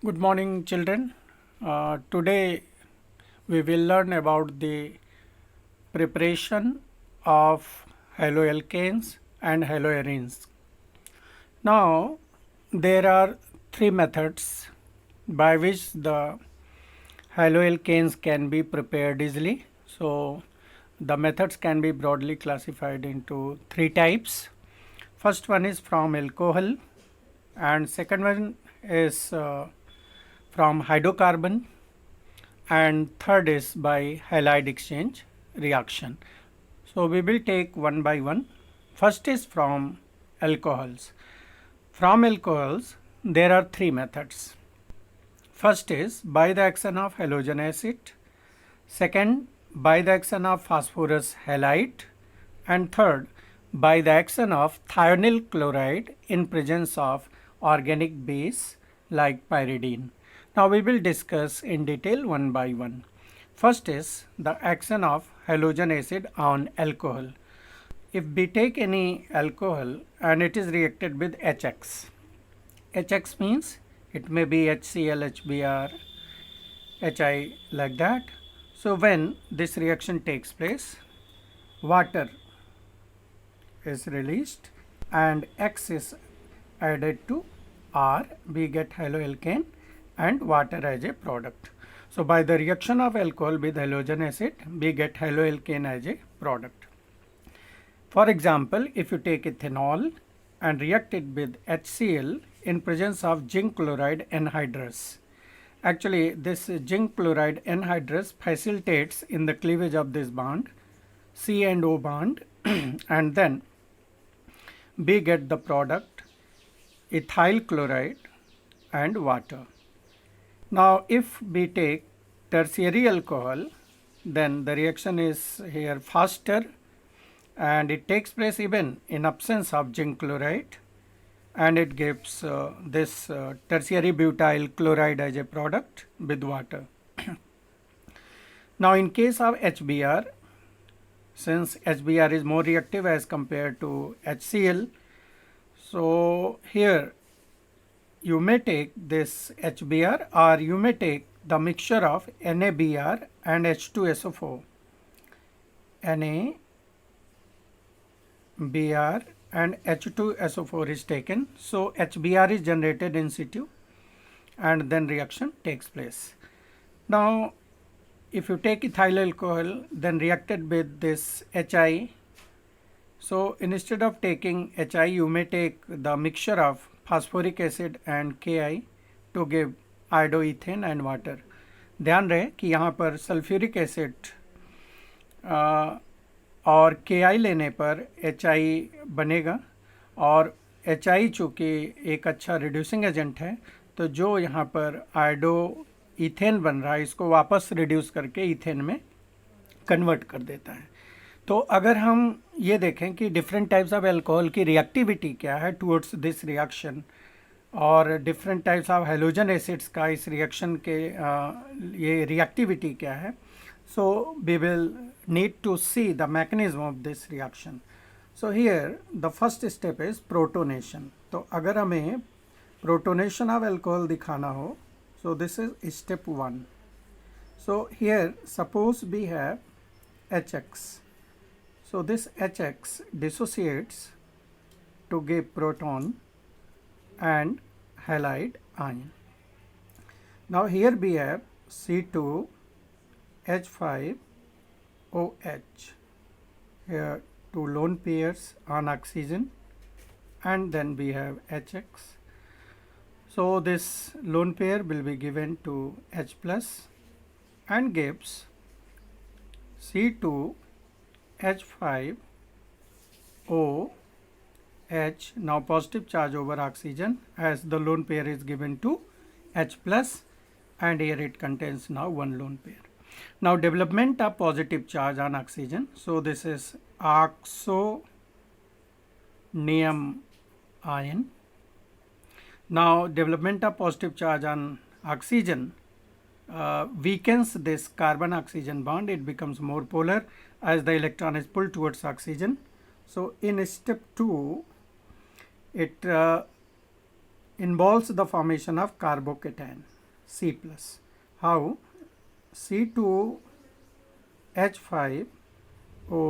Good morning, children. Today we will learn about the preparation of haloalkanes and haloarenes. Now, there are three methods by which the haloalkanes can be prepared easily. So, the methods can be broadly classified into three types. First one is from alcohol, and second one is from hydrocarbon, and third is by halide exchange reaction. So we will take one by one. First is from alcohols. From alcohols there are three methods. First is by the action of halogen acid, second by the action of phosphorus halide, and third by the action of thionyl chloride in presence of organic base like pyridine. Now we will discuss in detail one by one. First is the action of halogen acid on alcohol. If we take any alcohol and it is reacted with HX, HX means it may be HCl, HBr, HI like that. So when this reaction takes place, water is released and X is added to R, we get haloalkane and water as a product. So by the reaction of alcohol with halogen acid, we get haloalkane as a product. For example, if you take ethanol and react it with HCl in presence of zinc chloride anhydrous. Actually, this zinc chloride anhydrous facilitates in the cleavage of this bond, C and O bond, and then we get the product ethyl chloride and water. Now, if we take tertiary alcohol, then the reaction is here faster and it takes place even in absence of zinc chloride, and it gives this tertiary butyl chloride as a product with water. Now, in case of HBr, since HBr is more reactive as compared to HCl, so here you may take this HBr or you may take the mixture of NaBr and H2SO4. NaBr and H2SO4 is taken. So HBr is generated in situ and then reaction takes place. Now if you take ethyl alcohol then reacted with this HI. So instead of taking HI, you may take the mixture of phosphoric acid and Ki to give iodoethane and water. ध्यान रहे कि यहाँ पर sulphuric acid और Ki लेने पर HI बनेगा, और HI चूँकि एक अच्छा रिड्यूसिंग एजेंट है, तो जो यहाँ पर आयोडो ईथेन बन रहा है इसको वापस रिड्यूस करके ईथेन में कन्वर्ट कर देता है. तो अगर हम ये देखें कि डिफरेंट टाइप्स ऑफ अल्कोहल की रिएक्टिविटी क्या है टुवर्ड्स दिस रिएक्शन, और different types of halogen acids का इस रिएक्शन के ये रिएक्टिविटी क्या है, so we will need to see the mechanism of this reaction. So here the first step is protonation. तो अगर हमें प्रोटोनेशन ऑफ अल्कोहल दिखाना हो, सो दिस इज स्टेप 1. सो हियर सपोज वी हैव HX. So this HX dissociates to give proton and halide ion. Now here we have C2H5OH. Here two lone pairs on oxygen, and then we have HX. So this lone pair will be given to H plus and gives C2H5OH, now positive charge over oxygen, as the lone pair is given to H plus, and here it contains now one lone pair. Now development of positive charge on oxygen, so this is oxonium ion. Now development of positive charge on oxygen weakens this carbon oxygen bond. It becomes more polar as the electron is pulled towards oxygen. So in step 2 it involves the formation of carbocation C plus. How? C2H5O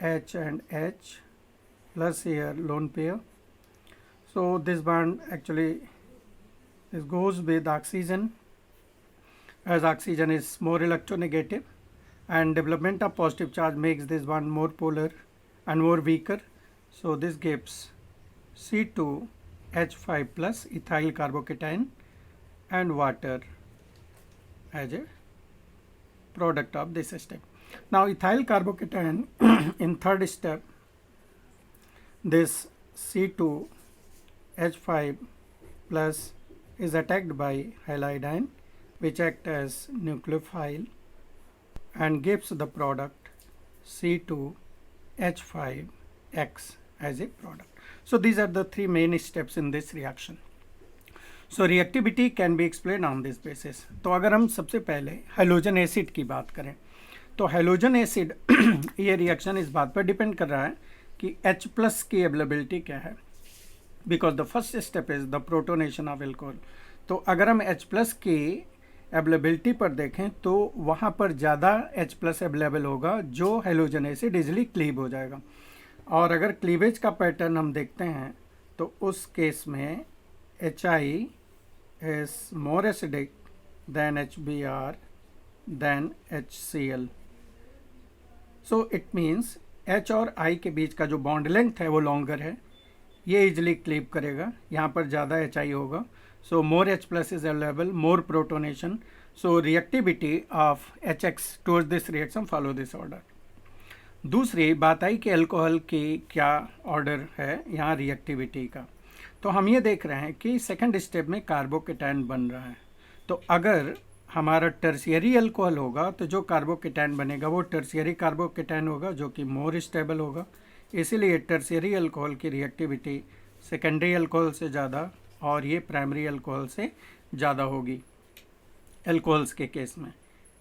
H and H plus here lone pair. So this bond actually this goes with oxygen, as oxygen is more electronegative, and development of positive charge makes this bond more polar and more weaker. So this gives C2H5 plus ethyl carbocation and water as a product of this step. Now ethyl carbocation in third step, this C2H5 plus is attacked by halide which act as nucleophile and gives the product C2H5X as a product. So these are the three main steps in this reaction. So reactivity can be explained on this basis. तो अगर हम सबसे पहले hydrogen acid की बात करें तो hydrogen acid ये रिएक्शन इस बात पर डिपेंड कर रहा है कि H प्लस की अवेलेबिलिटी क्या है, because the first step is the protonation of alcohol. तो अगर हम H प्लस की अवेलेबिलिटी पर देखें तो वहाँ पर ज़्यादा H प्लस अवेलेबल होगा जो हाइड्रोजन एसिड इजीली क्लीव हो जाएगा. और अगर क्लीवेज का पैटर्न हम देखते हैं तो उस केस में HI is more acidic than HBr than HCl. So it means H और I के बीच का जो बॉन्ड लेंथ है वो लॉन्गर है, ये इजिली क्लीव करेगा, यहाँ पर ज़्यादा HI होगा. So more H plus is available, more protonation. So reactivity of HX towards this reaction follow this order. दूसरी बात आई कि अल्कोहल की क्या ऑर्डर है यहाँ रिएक्टिविटी का. तो हम ये देख रहे हैं कि सेकंड स्टेप में कार्बोकेटायन बन रहा है. तो अगर हमारा टर्शियरी अल्कोहल होगा तो जो कार्बोकेटायन बनेगा वो टर्शियरी कार्बोकेटायन होगा जो कि मोर स्टेबल होगा. इसीलिए टर्शियरी अल्कोहल की रिएक्टिविटी सेकेंडरी अल्कोहल से ज़्यादा और ये प्राइमरी अल्कोहल से ज़्यादा होगी अल्कोहल्स के केस में,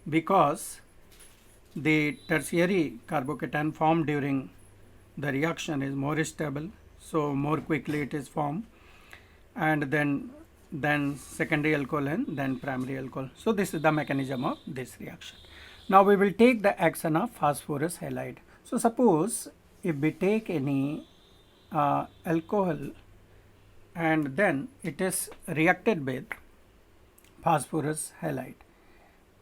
because the tertiary carbocation form during the reaction is more stable, so more quickly it is formed, and then secondary alcohol and then primary alcohol. So this is the mechanism of this reaction. Now we will take the action of phosphorus halide. So suppose if we take any alcohol and then it is reacted with phosphorus halide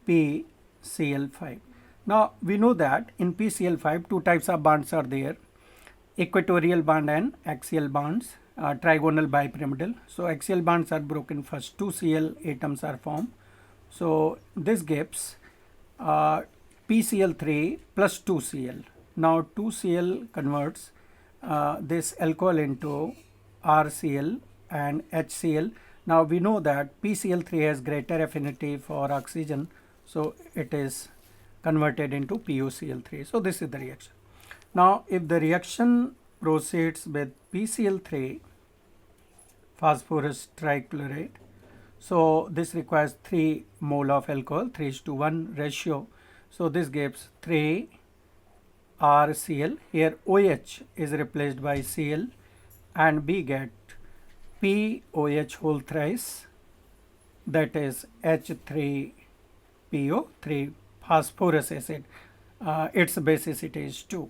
PCl5. Now we know that in PCl5 two types of bonds are there, equatorial bond and axial bonds, trigonal bipyramidal. So axial bonds are broken first, 2 Cl atoms are formed. So this gives PCl3 plus 2 Cl. Now 2 Cl converts this alcohol into RCl and HCl. Now we know that PCl3 has greater affinity for oxygen, so it is converted into PuCl3. So this is the reaction. Now if the reaction proceeds with PCl3 phosphorus trichloride, so this requires 3 mole of alcohol, 3:1 ratio. So this gives 3 RCl. Here OH is replaced by Cl and we get POH whole thrice, that is H3PO3 phosphorus acid. Its basicity is 2.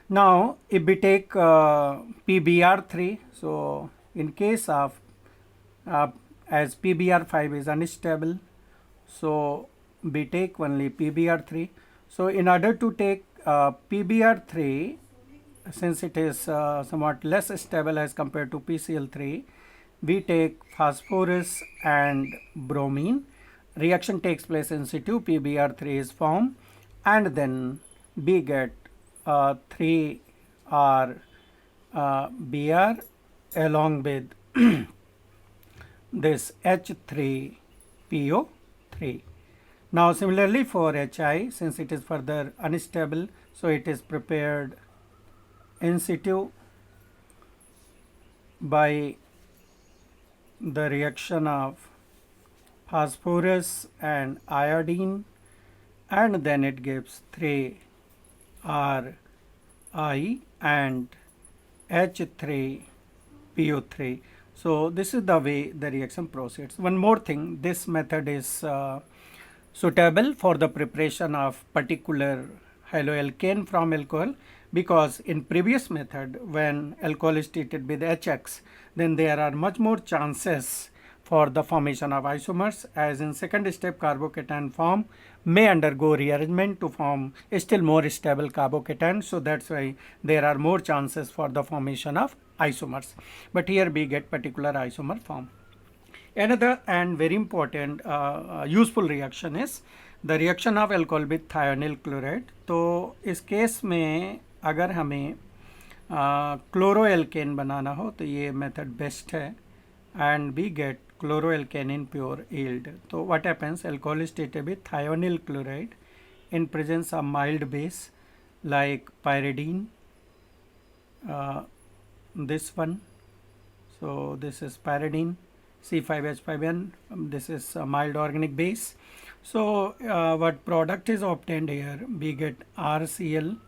Now if we take PBr3, so in case of as PBr5 is unstable, so we take only PBr3. So in order to take PBr3, since it is somewhat less stable as compared to PCl3, we take phosphorus and bromine. Reaction takes place in situ, PBr3 is formed, and then we get 3R Br along with this H3PO3. Now similarly for HI, since it is further unstable, so it is prepared in situ by the reaction of phosphorus and iodine, and then it gives 3 RI and H3PO3. So this is the way the reaction proceeds. One more thing, this method is suitable for the preparation of particular haloalkane from alcohol, because in previous method when alcohol is treated with HX, then there are much more chances for the formation of isomers, as in second step carbocation form may undergo rearrangement to form a still more stable carbocation. So that's why there are more chances for the formation of isomers, but here we get particular isomer form. Another and very important useful reaction is the reaction of alcohol with thionyl chloride. तो इस case में अगर हमें क्लोरोएल्केन बनाना हो तो ये method best है, and we get chloroalkane in pure yield. So what happens, alcohol is treated with thionyl chloride in presence of mild base like pyridine, this one, so this is pyridine, C5H5N, this is a mild organic base. So what product is obtained here, we get RCl,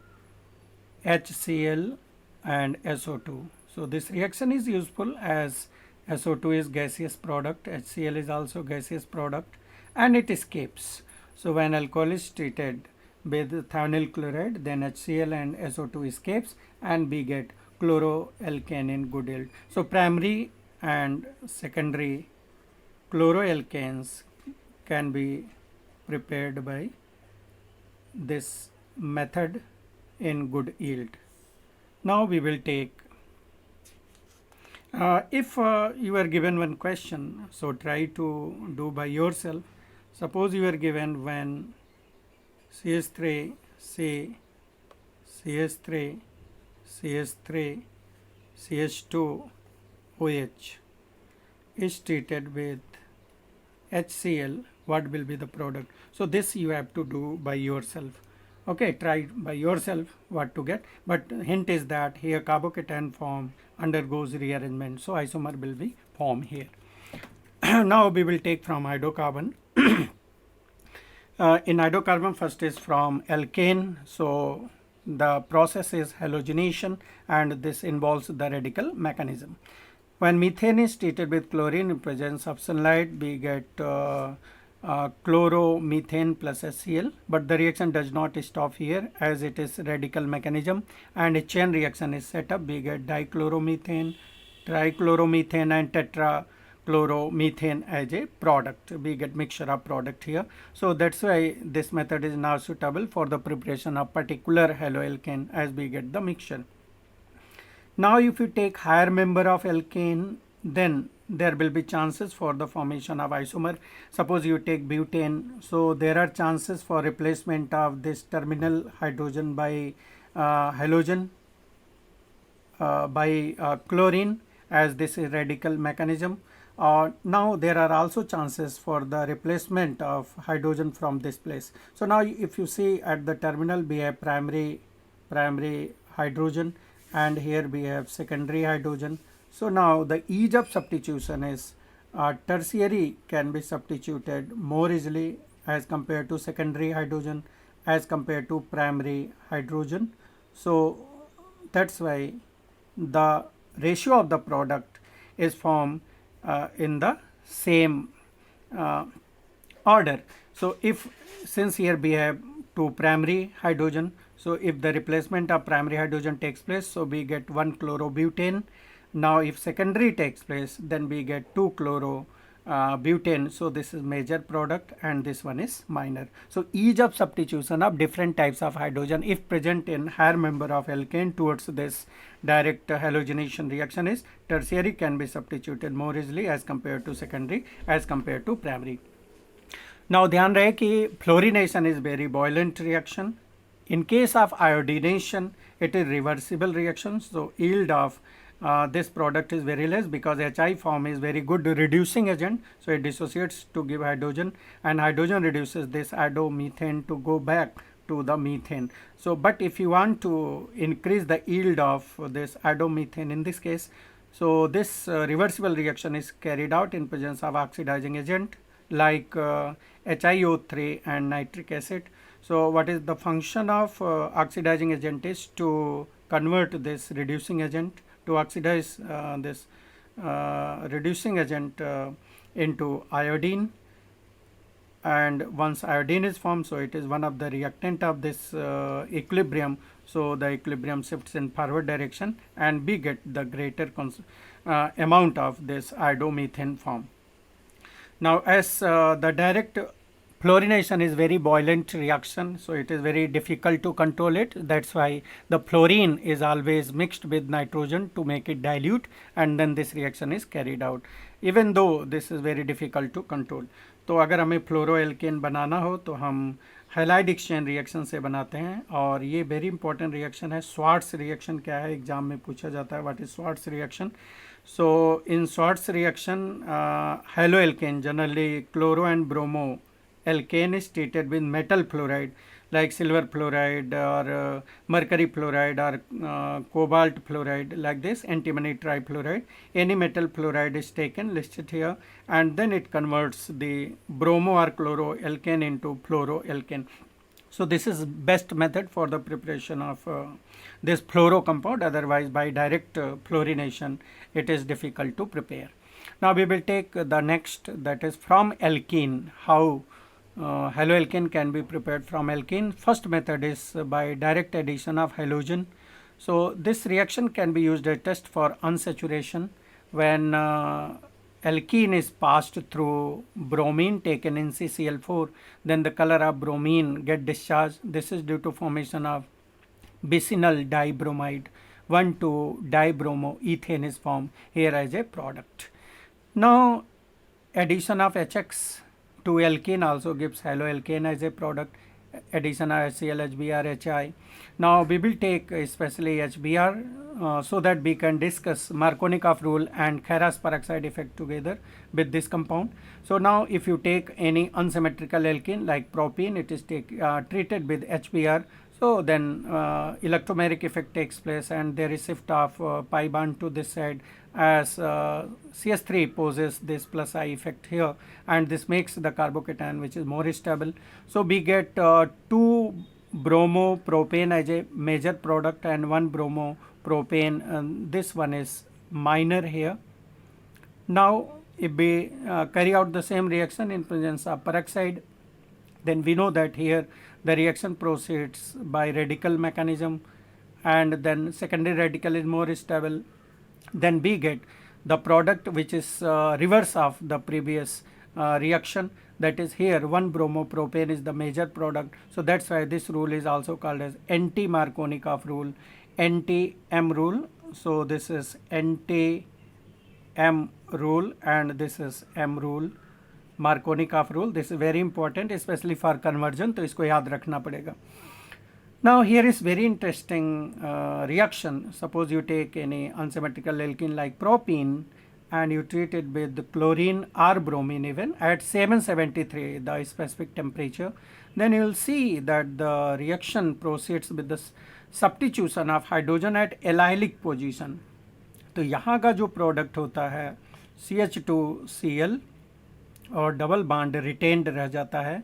HCl and SO2. So this reaction is useful as SO2 is gaseous product, HCl is also gaseous product, and it escapes. So when alcohol is treated with thionyl chloride, then HCl and SO2 escapes and we get chloroalkane in good yield. So primary and secondary chloroalkanes can be prepared by this method in good yield. Now we will take if you are given one question, so try to do by yourself. Suppose you are given when CH3, C, CH3, CH3, CH2, OH is treated with HCl, what will be the product? So this you have to do by yourself. Okay, try by yourself what to get, but hint is that here carbocation form undergoes rearrangement, so isomer will be formed here. Now we will take from hydrocarbon. In hydrocarbon, first is from alkane, so the process is halogenation and this involves the radical mechanism. When methane is treated with chlorine in presence of sunlight, we get chloromethane plus HCl, but the reaction does not stop here as it is radical mechanism and a chain reaction is set up. We get dichloromethane, trichloromethane and tetrachloromethane as a product. We get mixture of product here. So that's why this method is now suitable for the preparation of particular haloalkane as we get the mixture. Now if you take higher member of alkane, then there will be chances for the formation of isomer. Suppose you take butane, so there are chances for replacement of this terminal hydrogen by halogen by chlorine, as this is radical mechanism. Now there are also chances for the replacement of hydrogen from this place. So now if you see at the terminal, we have primary hydrogen and here we have secondary hydrogen. So now the ease of substitution is tertiary can be substituted more easily as compared to secondary hydrogen as compared to primary hydrogen. So that's why the ratio of the product is formed in the same order. So if since here we have two primary hydrogen, so if the replacement of primary hydrogen takes place, so we get one chlorobutane. Now if secondary takes place, then we get 2-chlorobutane. So this is major product and this one is minor. So ease of substitution of different types of hydrogen if present in higher member of alkane towards this direct halogenation reaction is tertiary can be substituted more easily as compared to secondary as compared to primary. Now ध्यान रहे कि fluorination is very buoyant reaction. In case of iodination, it is reversible reaction. So yield of this product is very less because HI form is very good reducing agent. So it dissociates to give hydrogen and hydrogen reduces this iodomethane to go back to the methane. So but if you want to increase the yield of this iodomethane in this case, so this reversible reaction is carried out in presence of oxidizing agent like HiO3 and nitric acid. So what is the function of oxidizing agent is to convert this reducing agent to oxidize this reducing agent into iodine, and once iodine is formed, so it is one of the reactant of this equilibrium, so the equilibrium shifts in forward direction and we get the greater amount of this iodomethane form. Now as the direct fluorination is very buoyant reaction, so it is very difficult to control it. That's why the fluorine is always mixed with nitrogen to make it dilute, and then this reaction is carried out, even though this is very difficult to control. तो अगर हमें फ्लोरोएल्केन बनाना हो तो हम halide exchange reaction से बनाते हैं, और ये वेरी इंपॉर्टेंट रिएक्शन है. स्वार्ट्स रिएक्शन क्या है, एग्जाम में पूछा जाता है, what is Swarts reaction. So in Schwarz reaction, haloalkane, generally chloro and bromo alkane, is treated with metal fluoride like silver fluoride or mercury fluoride or cobalt fluoride, like this, antimony trifluoride. Any metal fluoride is taken, listed here, and then it converts the bromo or chloroalkane into fluoroalkane. So this is best method for the preparation of this fluoro compound. Otherwise, by direct fluorination, it is difficult to prepare. Now we will take the next, that is from alkene. How haloalkane can be prepared from alkene. First method is by direct addition of halogen. So this reaction can be used as test for unsaturation. When alkene is passed through bromine taken in CCl4, then the color of bromine get discharged. This is due to formation of bicinal dibromide. 1,2-dibromoethane is formed here as a product. Now addition of HX to alkene also gives haloalkane as a product. Addition of HCl, HBr, HI. Now we will take especially HBr so that we can discuss Markovnikov rule and Khairas peroxide effect together with this compound. So now if you take any unsymmetrical alkene like propene, it is treated with HBr. So then electromeric effect takes place and there is shift of pi bond to this side, as CS3 poses this plus I effect here, and this makes the carbocation which is more stable. So we get 2 bromopropane as a major product and 1 bromopropane, and this one is minor here. Now if we carry out the same reaction in presence of peroxide, then we know that here the reaction proceeds by radical mechanism, and then secondary radical is more stable. Then we get the product which is reverse of the previous reaction, that is here 1 bromopropane is the major product. So that's why this rule is also called as anti-Markovnikov rule, anti-M rule. So this is anti-M rule and this is M rule, Markovnikov rule. This is very important especially for conversion, तो इसको याद रखना पड़ेगा. Now here is very interesting reaction. Suppose you take any unsymmetrical alkene like propene and you treat it with chlorine or bromine even at 773 the specific temperature, then you will see that the reaction proceeds with the substitution of hydrogen at allylic position. तो यहाँ का जो product होता है CH2Cl और double bond retained रह जाता है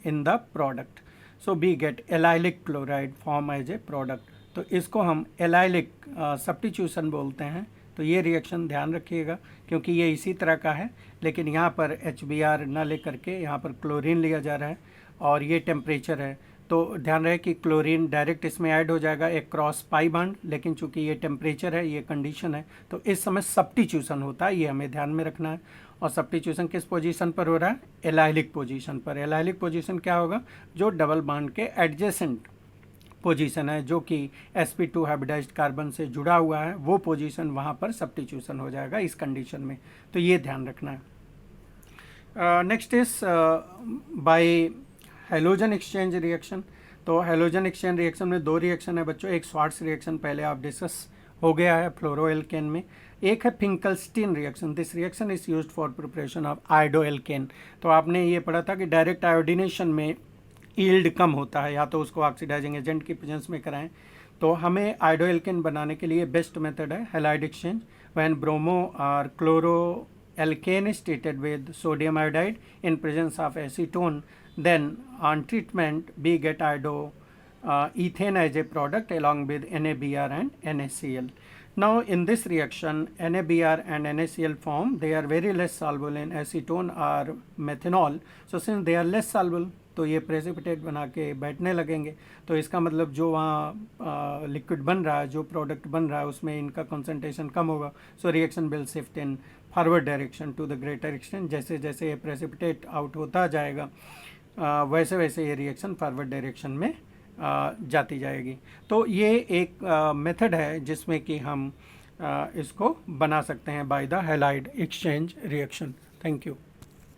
in the product. So we get allylic chloride form as a product. तो इसको हम एलाइलिक सब्स्टिट्यूशन बोलते हैं. तो ये रिएक्शन ध्यान रखिएगा क्योंकि ये इसी तरह का है, लेकिन यहाँ पर HBr ना लेकर के यहाँ पर क्लोरीन लिया जा रहा है और ये टेम्परेचर है. तो ध्यान रहे कि क्लोरीन डायरेक्ट इसमें ऐड हो जाएगा एक क्रॉस पाई बॉन्ड, लेकिन चूंकि ये टेम्परेचर है, ये कंडीशन है, तो इस समय सब्स्टिट्यूशन होता है. ये हमें ध्यान में रखना है. और सब्स्टिट्यूशन किस पोजीशन पर हो रहा है? एलाइलिक पोजीशन पर. एलाइलिक पोजीशन क्या होगा? जो डबल बॉन्ड के एडजेसेंट पोजीशन है, जो कि sp2 हाइब्रिडाइज्ड कार्बन से जुड़ा हुआ है, वो पोजीशन वहाँ पर सब्स्टिट्यूशन हो जाएगा इस कंडीशन में. तो ये ध्यान रखना है. Next is by halogen exchange reaction. तो हेलोजन एक्सचेंज रिएक्शन में 2 रिएक्शन है बच्चों. एक स्वार्ट्स रिएक्शन पहले आप डिस्कस हो गया है फ्लोरोएल्केन में. एक है Finkelstein reaction. This reaction is used for preparation of iodoalkane. तो आपने ये पढ़ा था कि डायरेक्ट आयोडीनेशन में यील्ड कम होता है, या तो उसको ऑक्सीडाइजिंग एजेंट की प्रेजेंस में कराएं. तो हमें आयोडोएल्केन बनाने के लिए बेस्ट मेथड है हैलाइड एक्सचेंज. व्हेन ब्रोमो और chloroalkane is treated with sodium iodide in presence of acetone, then on treatment we get ethane as a product along with NaBr and NaCl. Now in this reaction NaBr and NaCl form, they are very less soluble in acetone or methanol. So since they are less soluble, तो ये precipitate बना के बैठने लगेंगे. तो इसका मतलब जो वहाँ लिक्विड बन रहा है, जो प्रोडक्ट बन रहा है, उसमें इनका कंसंट्रेशन कम होगा. So reaction will shift in forward direction to the greater extent. जैसे जैसे ये प्रेसिपिटेट आउट होता जाएगा वैसे वैसे ये रिएक्शन फॉरवर्ड डायरेक्शन में जाती जाएगी. तो ये एक मेथड है जिसमें कि हम इसको बना सकते हैं by the halide exchange reaction. Thank you.